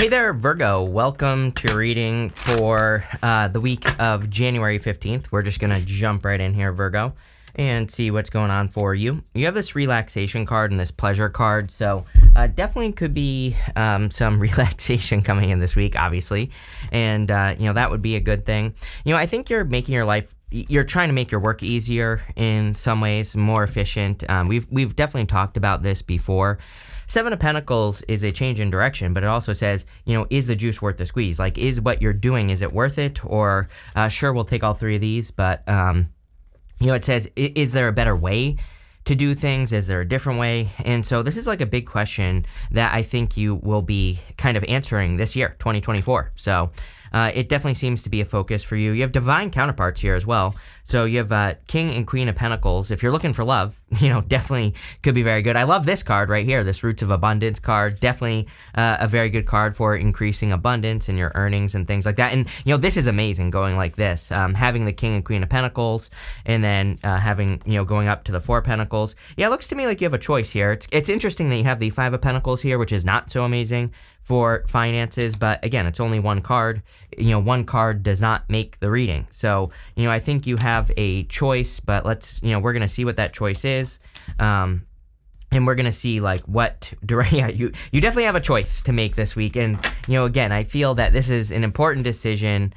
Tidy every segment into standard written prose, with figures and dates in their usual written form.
Hey there, Virgo. Welcome to your reading for the week of January 15th. We're just going to jump right in here, Virgo, and see what's going on for you. You have this relaxation card and this pleasure card, so definitely could be some relaxation coming in this week, obviously, and that would be a good thing. I think you're making your life, you're trying to make your work easier in some ways, more efficient. We've definitely talked about this before. Seven of Pentacles is a change in direction, but it also says, is the juice worth the squeeze? Like, is what you're doing, is it worth it? Or, sure, we'll take all three of these, but, it says, is there a better way to do things? Is there a different way? And so this is like a big question that I think you will be kind of answering this year, 2024. So it definitely seems to be a focus for you. You have divine counterparts here as well. So you have King and Queen of Pentacles. If you're looking for love, definitely could be very good. I love this card right here, this Roots of Abundance card. Definitely a very good card for increasing abundance in your earnings and things like that. And, this is amazing going like this. Having the King and Queen of Pentacles and then having, going up to the Four of Pentacles. Yeah, it looks to me like you have a choice here. It's interesting that you have the Five of Pentacles here, which is not so amazing for finances, but again, it's only one card. One card does not make the reading. So, I think you have a choice, but let's, we're going to see what that choice is. And we're going to see like what, you definitely have a choice to make this week. And, again, I feel that this is an important decision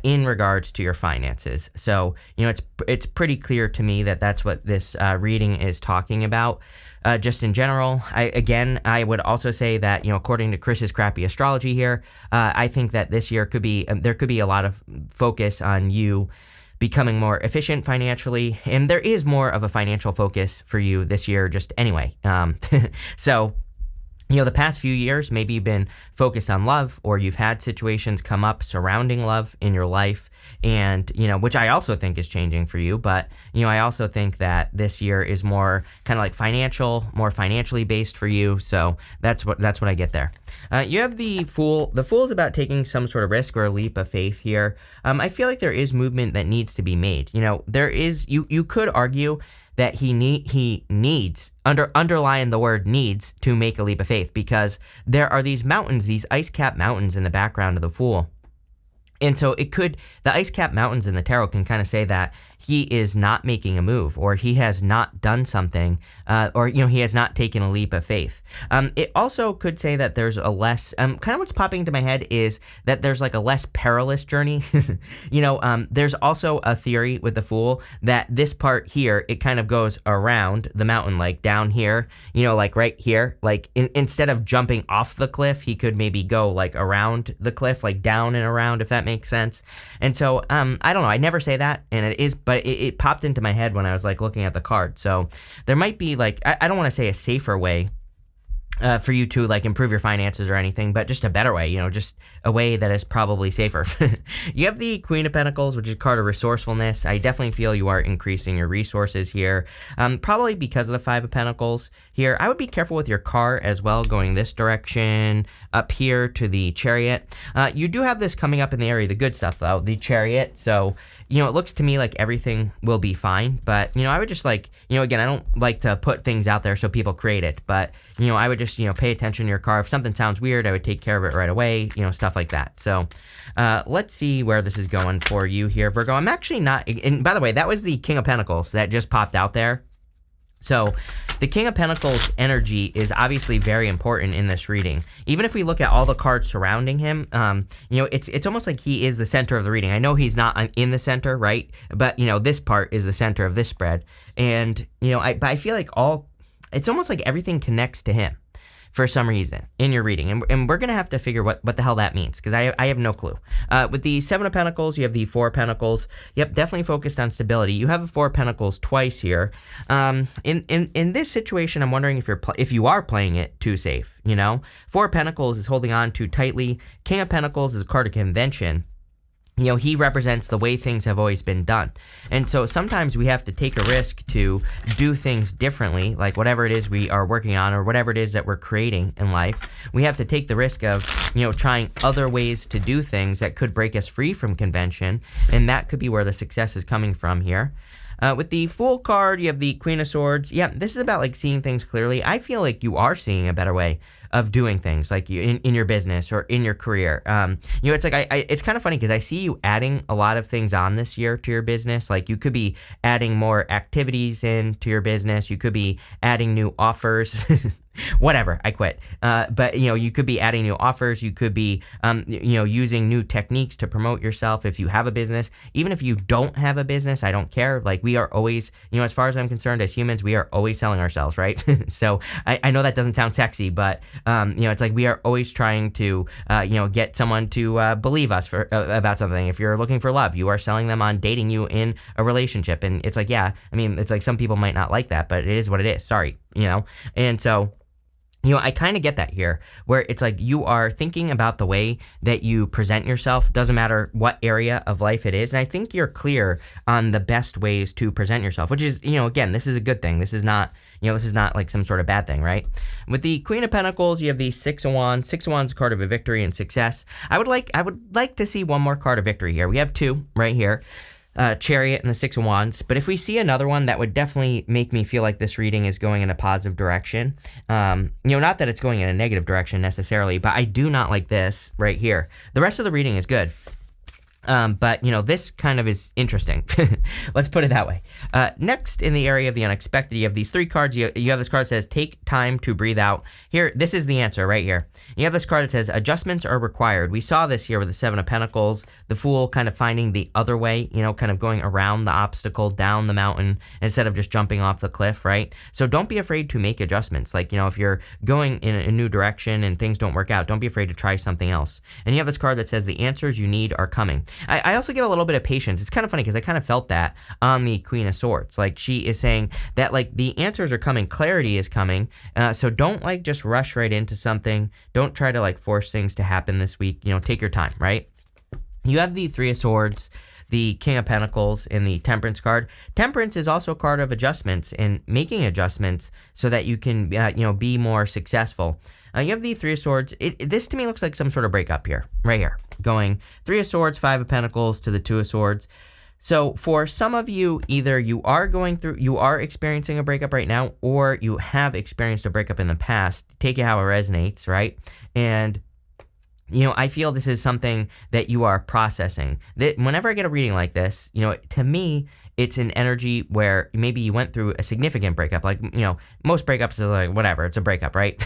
in regards to your finances. So, it's pretty clear to me that that's what this reading is talking about. Just in general, I would also say that, according to Chris's crappy astrology here, I think that this year there could be a lot of focus on you becoming more efficient financially, and there is more of a financial focus for you this year just anyway. So, the past few years, maybe you've been focused on love, or you've had situations come up surrounding love in your life, and, which I also think is changing for you, but, I also think that this year is more kind of like more financially based for you, so that's what I get there. You have the Fool. The Fool is about taking some sort of risk or a leap of faith here. I feel like there is movement that needs to be made. There is, you could argue that he needs, underlying the word needs, to make a leap of faith, because there are these mountains, these ice-capped mountains in the background of the Fool. And so the ice-capped mountains in the tarot can kind of say that he is not making a move, or he has not done something, or he has not taken a leap of faith. It also could say that there's a less, kind of what's popping into my head is that there's like a less perilous journey. There's also a theory with the Fool that this part here, it kind of goes around the mountain, like down here, like right here, like instead of jumping off the cliff, he could maybe go like around the cliff, like down and around, if that makes sense. And so, I don't know, I never say that, and it is, but it popped into my head when I was like looking at the card. So there might be like, I don't want to say a safer way for you to like improve your finances or anything, but just a better way, just a way that is probably safer. You have the Queen of Pentacles, which is a card of resourcefulness. I definitely feel you are increasing your resources here, probably because of the Five of Pentacles here. I would be careful with your car as well, going this direction up here to the Chariot. You do have this coming up in the area, the good stuff though, the Chariot. So, it looks to me like everything will be fine, but, I would just like, again, I don't like to put things out there so people create it, but, I would just, pay attention to your car. If something sounds weird, I would take care of it right away, stuff like that. So let's see where this is going for you here, Virgo. I'm actually not, and by the way, that was the King of Pentacles that just popped out there. So the King of Pentacles energy is obviously very important in this reading. Even if we look at all the cards surrounding him, it's almost like he is the center of the reading. I know he's not in the center, right? But, this part is the center of this spread. And, but I feel like it's almost like everything connects to him for some reason in your reading. And we're going to have to figure what the hell that means, because I have no clue. With the Seven of Pentacles, you have the Four of Pentacles. Yep, definitely focused on stability. You have the Four of Pentacles twice here. In this situation, I'm wondering if you are playing it too safe, Four of Pentacles is holding on too tightly. King of Pentacles is a card of convention. He represents the way things have always been done. And so sometimes we have to take a risk to do things differently, like whatever it is we are working on or whatever it is that we're creating in life. We have to take the risk of, trying other ways to do things that could break us free from convention. And that could be where the success is coming from here. With the Fool card, you have the Queen of Swords. Yeah, this is about like seeing things clearly. I feel like you are seeing a better way of doing things, like you in your business or in your career. It's like it's kind of funny because I see you adding a lot of things on this year to your business. Like you could be adding more activities into your business. You could be adding new offers. Whatever, I quit. But you could be adding new offers. You could be, using new techniques to promote yourself if you have a business. Even if you don't have a business, I don't care. Like we are always, as far as I'm concerned, as humans, we are always selling ourselves, right? So I know that doesn't sound sexy, but it's like we are always trying to, get someone to believe us about something. If you're looking for love, you are selling them on dating you in a relationship, and it's like, it's like some people might not like that, but it is what it is. Sorry, and so. I kind of get that here, where it's like you are thinking about the way that you present yourself. Doesn't matter what area of life it is. And I think you're clear on the best ways to present yourself, which is, again, this is a good thing. This is not, this is not like some sort of bad thing, right? With the Queen of Pentacles, you have the Six of Wands. Six of Wands, a card of a victory and success. I would like to see one more card of victory here. We have two right here. Chariot and the Six of Wands. But if we see another one, that would definitely make me feel like this reading is going in a positive direction. Not that it's going in a negative direction necessarily, but I do not like this right here. The rest of the reading is good. But this kind of is interesting. Let's put it that way. Next, in the area of the unexpected, you have these three cards. You have this card that says, take time to breathe out. Here, this is the answer right here. You have this card that says, adjustments are required. We saw this here with the Seven of Pentacles, the Fool kind of finding the other way, kind of going around the obstacle, down the mountain, instead of just jumping off the cliff, right? So don't be afraid to make adjustments. Like, if you're going in a new direction and things don't work out, don't be afraid to try something else. And you have this card that says, the answers you need are coming. I also get a little bit of patience. It's kind of funny because I kind of felt that on the Queen of Swords. Like she is saying that like the answers are coming, clarity is coming. So don't like just rush right into something. Don't try to like force things to happen this week. Take your time, right? You have the Three of Swords, the King of Pentacles, and the Temperance card. Temperance is also a card of adjustments and making adjustments so that you can, be more successful. You have the Three of Swords. This to me looks like some sort of breakup here, right here. Going Three of Swords, Five of Pentacles to the Two of Swords. So for some of you, either you are experiencing a breakup right now, or you have experienced a breakup in the past. Take it how it resonates, right? And I feel this is something that you are processing. That whenever I get a reading like this, to me, it's an energy where maybe you went through a significant breakup. Like, most breakups are like, whatever, it's a breakup, right?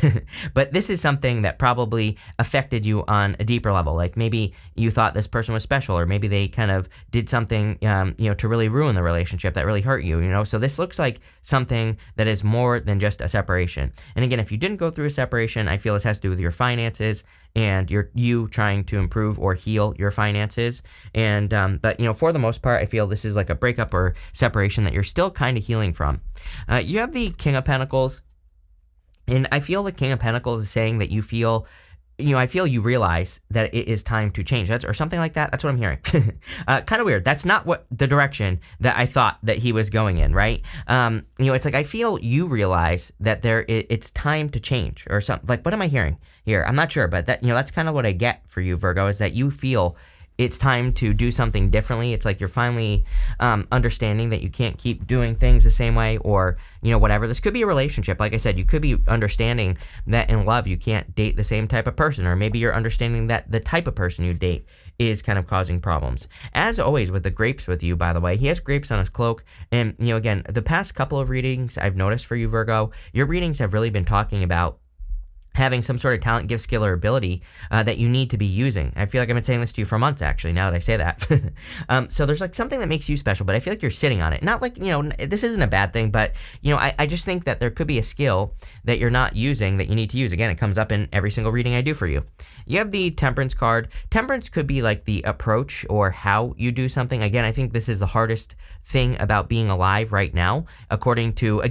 But this is something that probably affected you on a deeper level. Like maybe you thought this person was special, or maybe they kind of did something, to really ruin the relationship that really hurt you, So this looks like something that is more than just a separation. And again, if you didn't go through a separation, I feel this has to do with your finances and you trying to improve or heal your finances. And, but, for the most part, I feel this is like a breakup or separation that you're still kind of healing from. You have the King of Pentacles, and I feel the King of Pentacles is saying that you feel, I feel you realize that it is time to change. Or something like that. That's what I'm hearing. Kind of weird. That's not what the direction that I thought that he was going in, right? It's like I feel you realize that it's time to change or something. Like, what am I hearing here? I'm not sure, but that that's kind of what I get for you, Virgo, is that you feel it's time to do something differently. It's like you're finally understanding that you can't keep doing things the same way, or whatever. This could be a relationship. Like I said, you could be understanding that in love you can't date the same type of person, or maybe you're understanding that the type of person you date is kind of causing problems. As always with the grapes with you, by the way, he has grapes on his cloak. And again, the past couple of readings I've noticed for you, Virgo, your readings have really been talking about having some sort of talent, gift, skill, or ability that you need to be using. I feel like I've been saying this to you for months, actually, now that I say that. So there's like something that makes you special, but I feel like you're sitting on it. Not like, this isn't a bad thing, but, I just think that there could be a skill that you're not using that you need to use. Again, it comes up in every single reading I do for you. You have the Temperance card. Temperance could be like the approach or how you do something. Again, I think this is the hardest thing about being alive right now, according to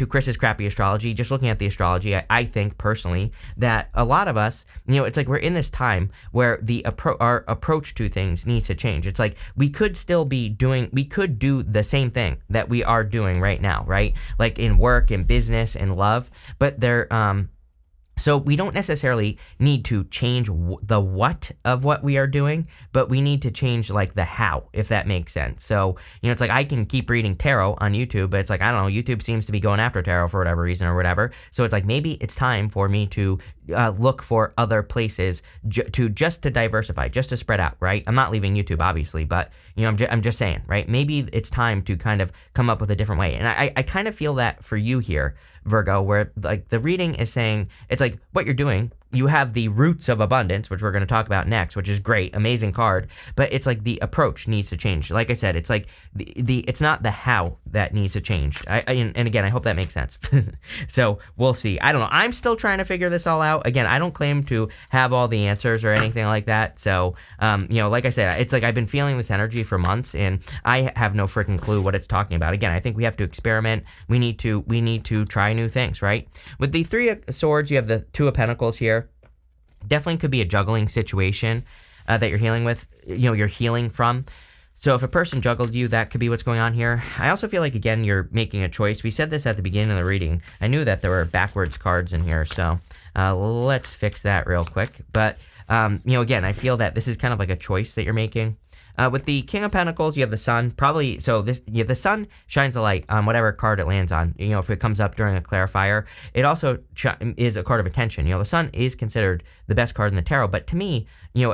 Chris's crappy astrology. Just looking at the astrology, I think personally that a lot of us, it's like we're in this time where our approach to things needs to change. It's like we could do the same thing that we are doing right now, right? Like in work, in business, in love, but So we don't necessarily need to change the what of what we are doing, but we need to change like the how, if that makes sense. So, it's like I can keep reading tarot on YouTube, but it's like, I don't know, YouTube seems to be going after tarot for whatever reason or whatever. So it's like, maybe it's time for me to look for other places to diversify, just to spread out, right? I'm not leaving YouTube, obviously, but, I'm just saying, right? Maybe it's time to kind of come up with a different way. And I kind of feel that for you here, Virgo, where like the reading is saying, it's like what you're doing, you have the roots of abundance, which we're going to talk about next, which is great, amazing card, but it's like the approach needs to change. Like I said, it's like it's not the how that needs to change. And again, I hope that makes sense. So we'll see. I don't know. I'm still trying to figure this all out. Again, I don't claim to have all the answers or anything like that. So, like I said, it's like I've been feeling this energy for months and I have no freaking clue what it's talking about. Again, I think we have to experiment. We need to try new things, right? With the Three of Swords, you have the Two of Pentacles here. Definitely could be a juggling situation that you're healing with, you're healing from. So if a person juggled you, that could be what's going on here. I also feel like, again, you're making a choice. We said this at the beginning of the reading. I knew that there were backwards cards in here, so let's fix that real quick. But, again, I feel that this is kind of like a choice that you're making. With the King of Pentacles, you have the Sun. Probably, so the Sun shines a light on whatever card it lands on. If it comes up during a clarifier, it also is a card of attention. The Sun is considered the best card in the tarot, but to me,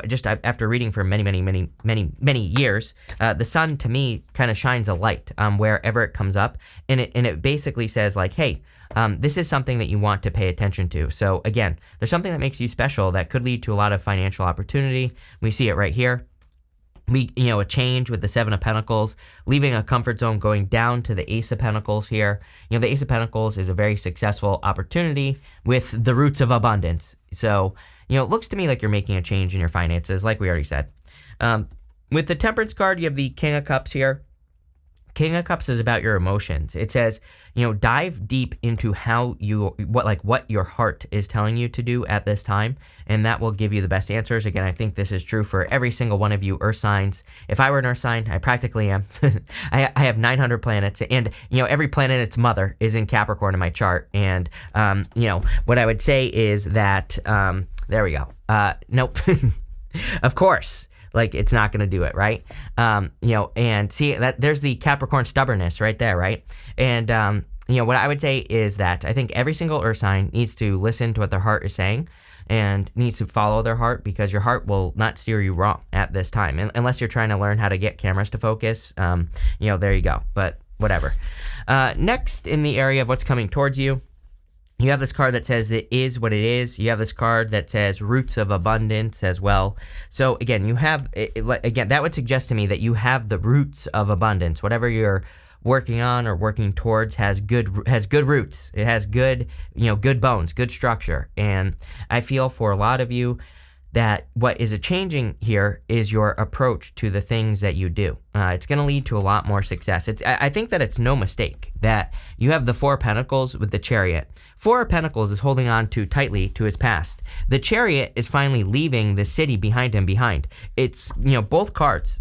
just after reading for many years, the Sun to me kind of shines a light wherever it comes up, and it basically says like, hey, this is something that you want to pay attention to. So again, there's something that makes you special that could lead to a lot of financial opportunity. We see it right here. A change with the Seven of Pentacles, leaving a comfort zone, going down to the Ace of Pentacles here. The Ace of Pentacles is a very successful opportunity with the roots of abundance. So, it looks to me like you're making a change in your finances, like we already said. With the Temperance card, you have the King of Cups here. King of Cups is about your emotions. It says, dive deep into what your heart is telling you to do at this time, and that will give you the best answers. Again, I think this is true for every single one of you Earth signs. If I were an Earth sign, I practically am. I have 900 planets, and every planet its mother is in Capricorn in my chart. And what I would say is that there we go. Nope. Of course. Like, it's not going to do it, right? And see that there's the Capricorn stubbornness right there, right? And, what I would say is that I think every single Earth sign needs to listen to what their heart is saying and needs to follow their heart, because your heart will not steer you wrong at this time. And unless you're trying to learn how to get cameras to focus, there you go. But whatever. Next, in the area of what's coming towards you, you have this card that says it is what it is. You have this card that says roots of abundance as well. So again, you have, again, that would suggest to me that you have the roots of abundance. Whatever you're working on or working towards has good roots. It has good, good bones, good structure. And I feel for a lot of you that what is changing here is your approach to the things that you do. It's going to lead to a lot more success. I think that it's no mistake that you have the Four of Pentacles with the Chariot. Four of Pentacles is holding on too tightly to his past. The Chariot is finally leaving the city behind him behind. It's, both cards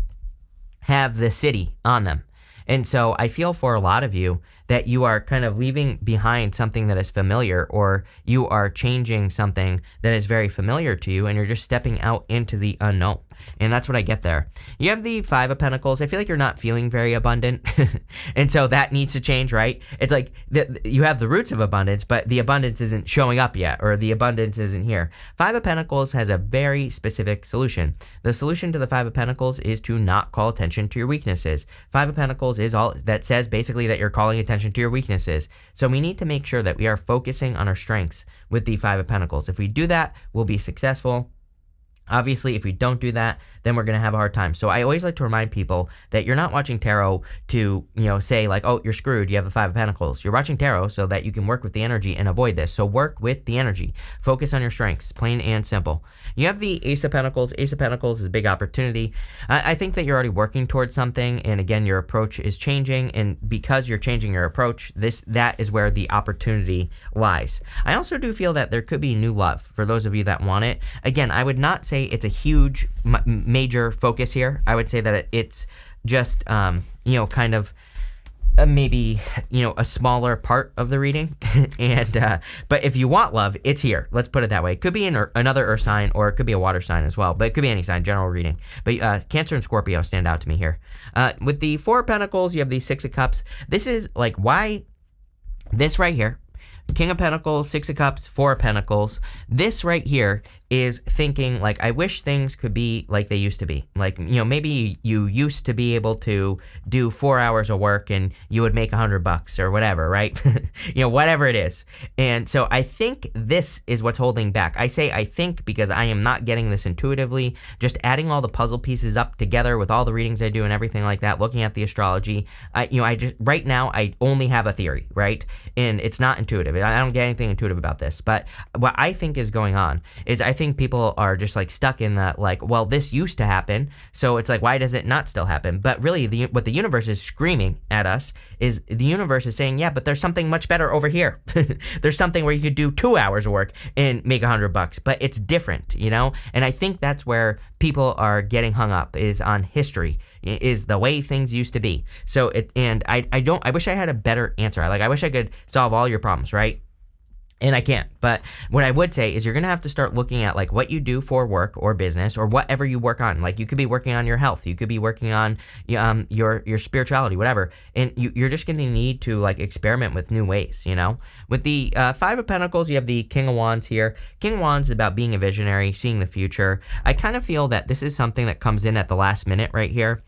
have the city on them. And so I feel for a lot of you that you are kind of leaving behind something that is familiar, or you are changing something that is very familiar to you, and you're just stepping out into the unknown. And that's what I get there. You have the Five of Pentacles. I feel like you're not feeling very abundant. And so that needs to change, right? It's like you have the roots of abundance, but the abundance isn't showing up yet, or the abundance isn't here. Five of Pentacles has a very specific solution. The solution to the Five of Pentacles is to not call attention to your weaknesses. Five of Pentacles is all that says basically that you're calling attention to your weaknesses. So we need to make sure that we are focusing on our strengths with the Five of Pentacles. If we do that, we'll be successful. Obviously, if we don't do that, then we're going to have a hard time. So I always like to remind people that you're not watching tarot to, say like, oh, you're screwed, you have the Five of Pentacles. You're watching tarot so that you can work with the energy and avoid this. So work with the energy. Focus on your strengths, plain and simple. You have the Ace of Pentacles. Ace of Pentacles is a big opportunity. I think that you're already working towards something, and again, your approach is changing, and because you're changing your approach, that is where the opportunity lies. I also do feel that there could be new love for those of you that want it. Again, I would not say it's a huge major focus here. I would say that it's just kind of maybe a smaller part of the reading. And but if you want love, it's here. Let's put it that way. It could be another earth sign, or it could be a water sign as well, but it could be any sign, general reading. But Cancer and Scorpio stand out to me here. With the Four of Pentacles, you have the Six of Cups. This is like why this right here, King of Pentacles, Six of Cups, Four of Pentacles. This right here is thinking like, I wish things could be like they used to be. Like, maybe you used to be able to do 4 hours of work and you would make $100 or whatever, right? Whatever it is. And so I think this is what's holding back. I say I think because I am not getting this intuitively. Just adding all the puzzle pieces up together with all the readings I do and everything like that, looking at the astrology. I just right now I only have a theory, right? And it's not intuitive. I don't get anything intuitive about this. But what I think is going on is I think people are just like stuck in that, like, well, this used to happen, so it's like, why does it not still happen? But really, what the universe is screaming at us is the universe is saying, yeah, but there's something much better over here. There's something where you could do 2 hours of work and make $100, but it's different, And I think that's where people are getting hung up, is on history, is the way things used to be. So I wish I had a better answer. I wish I could solve all your problems, right? And I can't. But what I would say is you're going to have to start looking at like what you do for work or business or whatever you work on. Like you could be working on your health. You could be working on your spirituality, whatever. And you're just going to need to like experiment with new ways, With the Five of Pentacles, you have the King of Wands here. King of Wands is about being a visionary, seeing the future. I kind of feel that this is something that comes in at the last minute right here.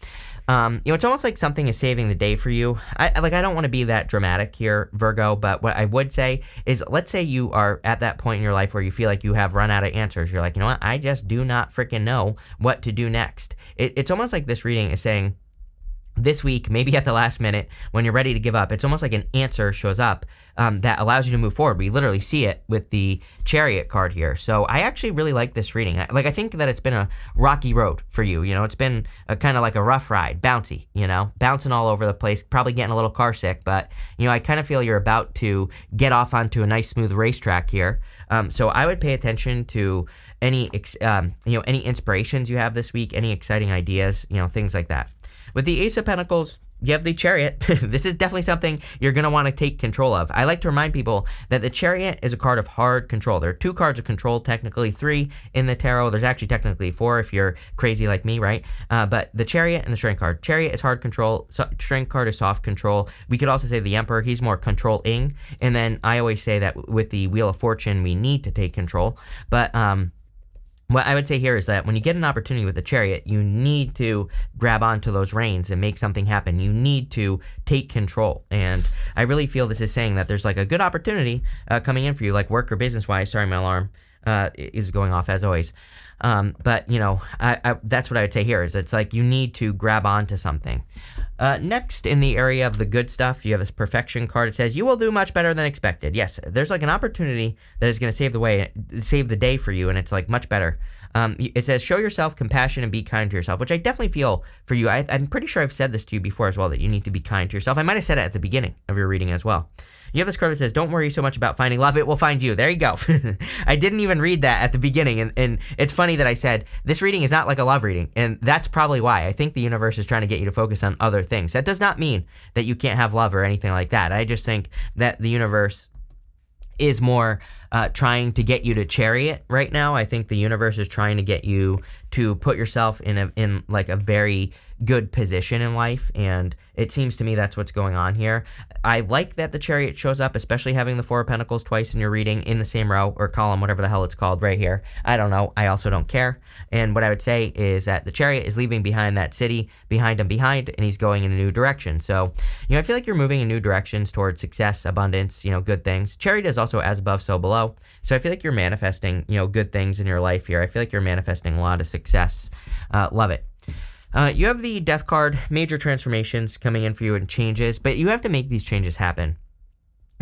It's almost like something is saving the day for you. I don't want to be that dramatic here, Virgo, but what I would say is, let's say you are at that point in your life where you feel like you have run out of answers. You're like, what? I just do not freaking know what to do next. It's almost like this reading is saying, this week, maybe at the last minute, when you're ready to give up, it's almost like an answer shows up that allows you to move forward. We literally see it with the Chariot card here. So I actually really like this reading. I think that it's been a rocky road for you. It's been a kind of like a rough ride, bouncy, bouncing all over the place, probably getting a little car sick. But, I kind of feel you're about to get off onto a nice, smooth racetrack here. So I would pay attention to any inspirations you have this week, any exciting ideas, things like that. With the Ace of Pentacles, you have the Chariot. This is definitely something you're going to want to take control of. I like to remind people that the Chariot is a card of hard control. There are 2 cards of control, technically 3 in the tarot. There's actually technically 4 if you're crazy like me, right? But the Chariot and the Strength card. Chariot is hard control. Strength card is soft control. We could also say the Emperor. He's more controlling. And then I always say that with the Wheel of Fortune, we need to take control. But what I would say here is that when you get an opportunity with the Chariot, you need to grab onto those reins and make something happen. You need to take control. And I really feel this is saying that there's like a good opportunity coming in for you, like work or business-wise. Sorry, my alarm is going off as always. But that's what I would say here is it's like you need to grab onto something. Next, in the area of the good stuff, you have this Perfection card. It says, you will do much better than expected. Yes, there's like an opportunity that is going to save the day for you, and it's like much better. It says, show yourself compassion and be kind to yourself, which I definitely feel for you. I'm pretty sure I've said this to you before as well, that you need to be kind to yourself. I might have said it at the beginning of your reading as well. You have this card that says, don't worry so much about finding love. It will find you. There you go. I didn't even read that at the beginning. And it's funny that I said, this reading is not like a love reading. And that's probably why. I think the universe is trying to get you to focus on other things. That does not mean that you can't have love or anything like that. I just think that the universe is more trying to get you to Chariot right now. I think the universe is trying to get you to put yourself in like a very good position in life, and it seems to me that's what's going on here. I like that the Chariot shows up, especially having the Four of Pentacles twice in your reading in the same row or column, whatever the hell it's called right here. I don't know. I also don't care. And what I would say is that the Chariot is leaving behind that city, behind him, and he's going in a new direction. So, I feel like you're moving in new directions towards success, abundance, good things. Chariot is also as above, so below. So I feel like you're manifesting, good things in your life here. I feel like you're manifesting a lot of success. Love it. You have the Death card, major transformations coming in for you and changes, but you have to make these changes happen.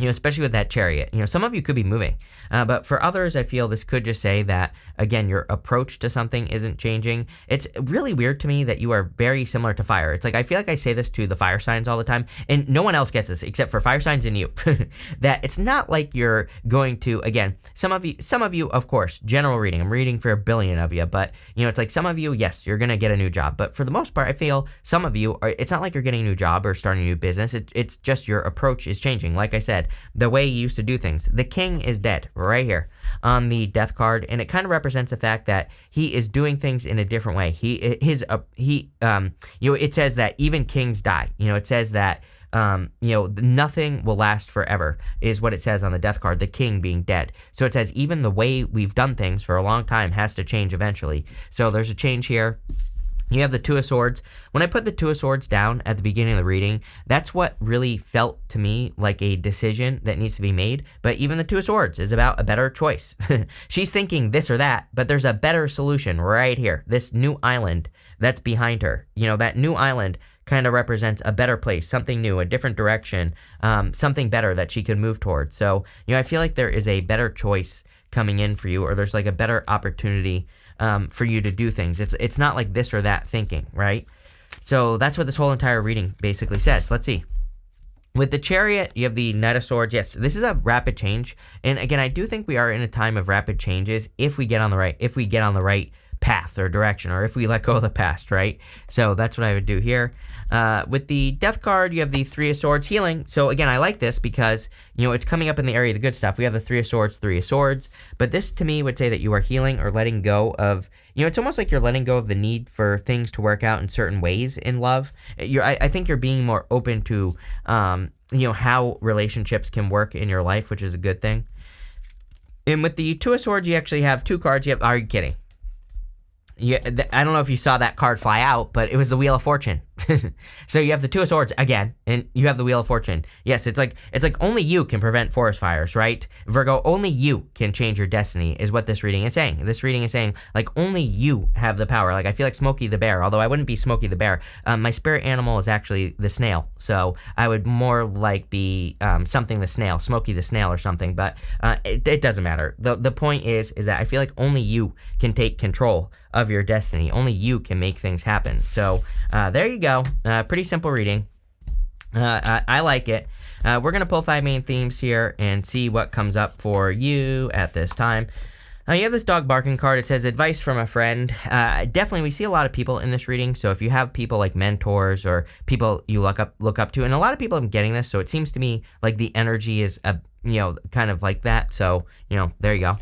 especially with that Chariot. Some of you could be moving, but for others, I feel this could just say that, again, your approach to something isn't changing. It's really weird to me that you are very similar to fire. It's like, I feel like I say this to the fire signs all the time, and no one else gets this except for fire signs and you, that it's not like you're going to, again, some of you, of course, general reading, I'm reading for a billion of you, but, it's like some of you, yes, you're going to get a new job, but for the most part, I feel some of you, it's not like you're getting a new job or starting a new business. It's just your approach is changing. Like I said, the way you used to do things. The king is dead right here on the death card, and it kind of represents the fact that he is doing things in a different way. It says that even kings die. It says that nothing will last forever is what it says on the death card, the king being dead. So it says even the way we've done things for a long time has to change eventually. So there's a change here. You have the Two of Swords. When I put the Two of Swords down at the beginning of the reading, that's what really felt to me like a decision that needs to be made. But even the Two of Swords is about a better choice. She's thinking this or that, but there's a better solution right here. This new island that's behind her. That new island kind of represents a better place, something new, a different direction, something better that she could move towards. So, I feel like there is a better choice coming in for you, or there's like a better opportunity for you to do things. It's not like this or that thinking, right? So that's what this whole entire reading basically says. Let's see. With the Chariot, you have the Knight of Swords. Yes, this is a rapid change. And again, I do think we are in a time of rapid changes if we get on the right path or direction, or if we let go of the past, right? So that's what I would do here. With the Death card, you have the Three of Swords, healing. So again, I like this because, it's coming up in the area of the good stuff. We have the Three of Swords. But this to me would say that you are healing or letting go of, it's almost like you're letting go of the need for things to work out in certain ways in love. I think you're being more open to, how relationships can work in your life, which is a good thing. And with the Two of Swords, you actually have two cards. Are you kidding? Yeah, I don't know if you saw that card fly out, but it was the Wheel of Fortune. So you have the Two of Swords again, and you have the Wheel of Fortune. Yes, it's like only you can prevent forest fires, right? Virgo, only you can change your destiny is what this reading is saying. This reading is saying, like, only you have the power. Like, I feel like Smokey the Bear, although I wouldn't be Smokey the Bear. My spirit animal is actually the snail, so I would more like be something the snail, Smokey the Snail or something, but it doesn't matter. The point is that I feel like only you can take control of your destiny. Only you can make things happen. So there you go. Pretty simple reading. I like it. We're going to pull 5 main themes here and see what comes up for you at this time. You have this dog barking card. It says advice from a friend. Definitely, we see a lot of people in this reading. So if you have people like mentors or people you look up to, and a lot of people are getting this, so it seems to me like the energy is kind of like that. So, there you go.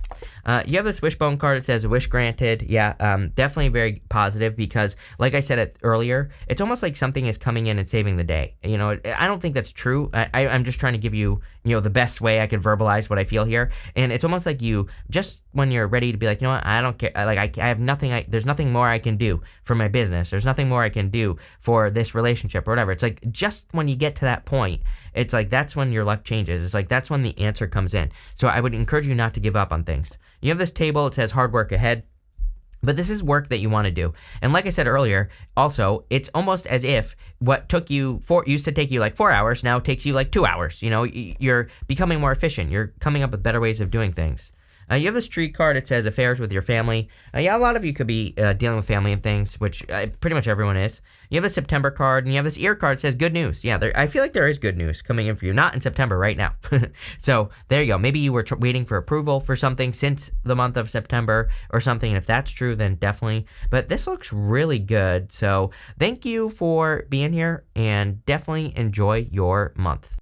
You have this wishbone card. It says wish granted. Yeah, definitely very positive because, like I said earlier, it's almost like something is coming in and saving the day. I don't think that's true. I'm just trying to give you, the best way I can verbalize what I feel here. And it's almost like you, just when you're ready to be like, what, I don't care. Like, I have nothing, there's nothing more I can do for my business. There's nothing more I can do for this relationship or whatever. It's like, just when you get to that point, it's like, that's when your luck changes. It's like, that's when the answer comes in. So I would encourage you not to give up on things. You have this table. It says hard work ahead. But this is work that you want to do. And like I said earlier, also, it's almost as if what used to take you like 4 hours now takes you like 2 hours. You're becoming more efficient. You're coming up with better ways of doing things. You have this tree card. It says affairs with your family. Yeah, a lot of you could be dealing with family and things, which pretty much everyone is. You have the September card, and you have this ear card. It says good news. Yeah, I feel like there is good news coming in for you. Not in September, right now. So there you go. Maybe you were waiting for approval for something since the month of September or something. And if that's true, then definitely. But this looks really good. So thank you for being here, and definitely enjoy your month.